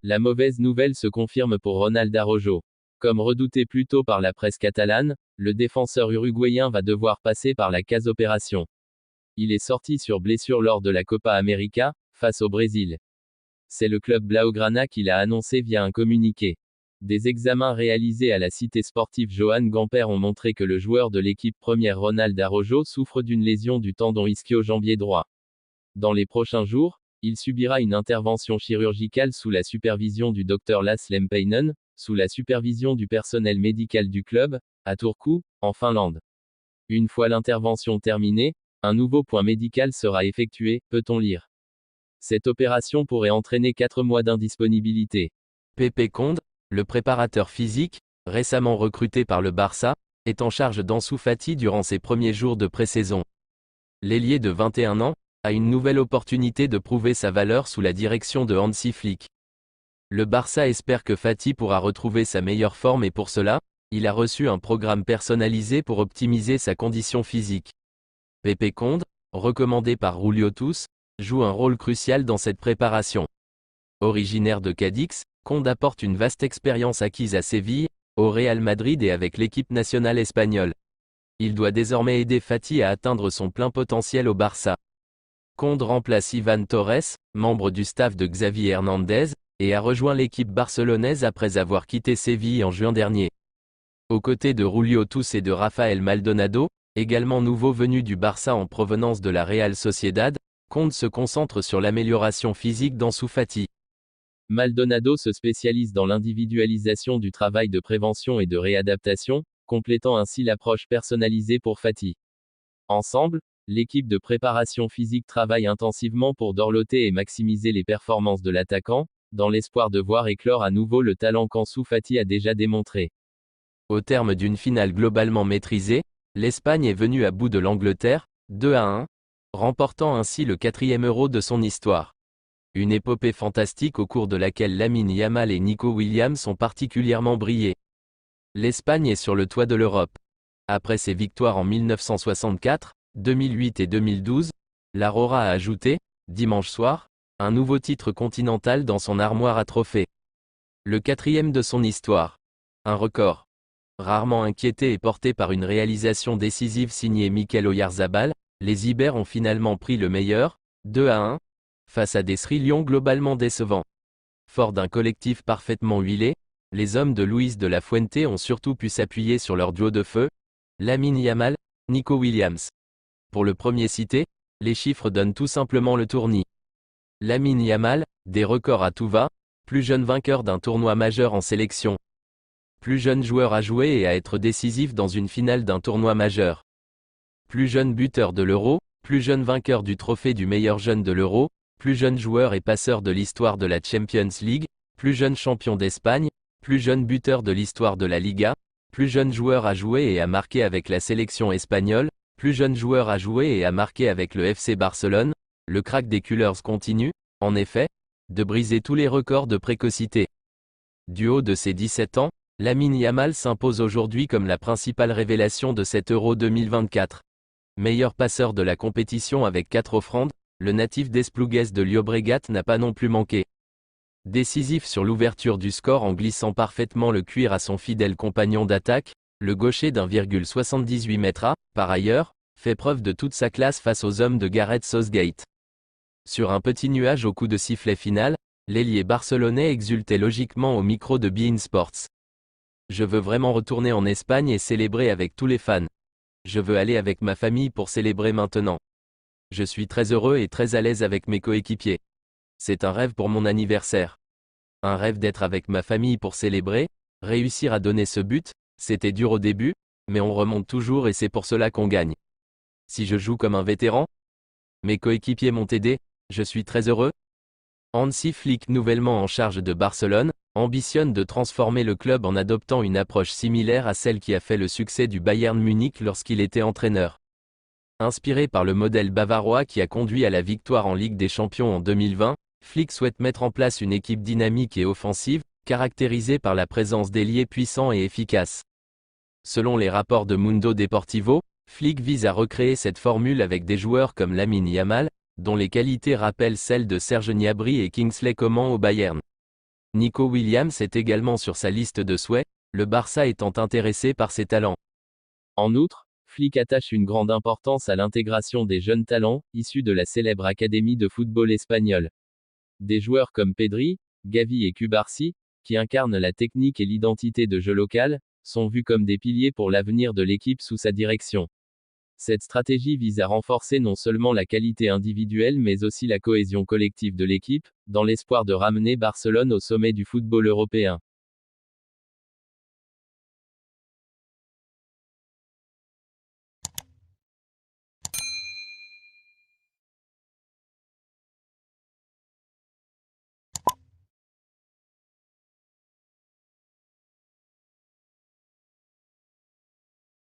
La mauvaise nouvelle se confirme pour Ronald Araujo. Comme redouté plus tôt par la presse catalane, le défenseur uruguayen va devoir passer par la case opération. Il est sorti sur blessure lors de la Copa América, face au Brésil. C'est le club Blaugrana qui l'a annoncé via un communiqué. Des examens réalisés à la cité sportive Johan Gamper ont montré que le joueur de l'équipe première Ronald Araujo souffre d'une lésion du tendon ischio-jambier droit. Dans les prochains jours, il subira une intervention chirurgicale sous la supervision du Dr Lasse Lempäinen, sous la supervision du personnel médical du club, à Turku, en Finlande. Une fois l'intervention terminée, un nouveau point médical sera effectué, peut-on lire. Cette opération pourrait entraîner 4 mois d'indisponibilité. Pepe Conde, le préparateur physique, récemment recruté par le Barça, est en charge d'Ansu Fati durant ses premiers jours de pré-saison. L'ailier de 21 ans a une nouvelle opportunité de prouver sa valeur sous la direction de Hansi Flick. Le Barça espère que Fati pourra retrouver sa meilleure forme et pour cela, il a reçu un programme personnalisé pour optimiser sa condition physique. Pepe Conde, recommandé par Julio Tous, joue un rôle crucial dans cette préparation. Originaire de Cadix, Conde apporte une vaste expérience acquise à Séville, au Real Madrid et avec l'équipe nationale espagnole. Il doit désormais aider Fati à atteindre son plein potentiel au Barça. Conde remplace Ivan Torres, membre du staff de Xavi Hernandez, et a rejoint l'équipe barcelonaise après avoir quitté Séville en juin dernier. Aux côtés de Julio Tous et de Rafael Maldonado, également nouveau venu du Barça en provenance de la Real Sociedad, Conde se concentre sur l'amélioration physique d'Ansu Fati. Maldonado se spécialise dans l'individualisation du travail de prévention et de réadaptation, complétant ainsi l'approche personnalisée pour Fati. Ensemble, l'équipe de préparation physique travaille intensivement pour dorloter et maximiser les performances de l'attaquant, dans l'espoir de voir éclore à nouveau le talent qu'Ansu Fati a déjà démontré. Au terme d'une finale globalement maîtrisée, l'Espagne est venue à bout de l'Angleterre, 2-1, remportant ainsi le 4e Euro de son histoire. Une épopée fantastique au cours de laquelle Lamine Yamal et Nico Williams ont particulièrement brillé. L'Espagne est sur le toit de l'Europe. Après ses victoires en 1964, 2008 et 2012, l'Aurora a ajouté, dimanche soir, un nouveau titre continental dans son armoire à trophées. Le 4e de son histoire. Un record. Rarement inquiété et porté par une réalisation décisive signée Mikel Oyarzabal, les Ibères ont finalement pris le meilleur, 2-1, face à des Sri Lions globalement décevants. Fort d'un collectif parfaitement huilé, les hommes de Luis de la Fuente ont surtout pu s'appuyer sur leur duo de feu, Lamine Yamal, Nico Williams. Pour le premier cité, les chiffres donnent tout simplement le tournis. Lamine Yamal, des records à tout va, plus jeune vainqueur d'un tournoi majeur en sélection. Plus jeune joueur à jouer et à être décisif dans une finale d'un tournoi majeur. Plus jeune buteur de l'Euro, plus jeune vainqueur du trophée du meilleur jeune de l'Euro, plus jeune joueur et passeur de l'histoire de la Champions League, plus jeune champion d'Espagne, plus jeune buteur de l'histoire de la Liga, plus jeune joueur à jouer et à marquer avec la sélection espagnole, plus jeune joueur à jouer et à marquer avec le FC Barcelone. Le crack des Cullers continue, en effet, de briser tous les records de précocité. Du haut de ses 17 ans, Lamine Yamal s'impose aujourd'hui comme la principale révélation de cet Euro 2024. Meilleur passeur de la compétition avec 4 offrandes, le natif d'Esplugues de Llobregat n'a pas non plus manqué. Décisif sur l'ouverture du score en glissant parfaitement le cuir à son fidèle compagnon d'attaque, le gaucher d'1,78 m a, par ailleurs, fait preuve de toute sa classe face aux hommes de Gareth Southgate. Sur un petit nuage au coup de sifflet final, l'ailier barcelonais exultait logiquement au micro de beIN Sports. Je veux vraiment retourner en Espagne et célébrer avec tous les fans. Je veux aller avec ma famille pour célébrer maintenant. Je suis très heureux et très à l'aise avec mes coéquipiers. C'est un rêve pour mon anniversaire. Un rêve d'être avec ma famille pour célébrer, réussir à donner ce but, c'était dur au début, mais on remonte toujours et c'est pour cela qu'on gagne. Si je joue comme un vétéran, mes coéquipiers m'ont aidé, je suis très heureux. Hansi Flick, nouvellement en charge de Barcelone, ambitionne de transformer le club en adoptant une approche similaire à celle qui a fait le succès du Bayern Munich lorsqu'il était entraîneur. Inspiré par le modèle bavarois qui a conduit à la victoire en Ligue des Champions en 2020, Flick souhaite mettre en place une équipe dynamique et offensive, caractérisée par la présence d'ailiers puissants et efficaces. Selon les rapports de Mundo Deportivo, Flick vise à recréer cette formule avec des joueurs comme Lamine Yamal, dont les qualités rappellent celles de Serge Gnabry et Kingsley Coman au Bayern. Nico Williams est également sur sa liste de souhaits, le Barça étant intéressé par ses talents. En outre, Flick attache une grande importance à l'intégration des jeunes talents, issus de la célèbre académie de football espagnole. Des joueurs comme Pedri, Gavi et Cubarsí, qui incarnent la technique et l'identité de jeu local, sont vus comme des piliers pour l'avenir de l'équipe sous sa direction. Cette stratégie vise à renforcer non seulement la qualité individuelle mais aussi la cohésion collective de l'équipe, dans l'espoir de ramener Barcelone au sommet du football européen.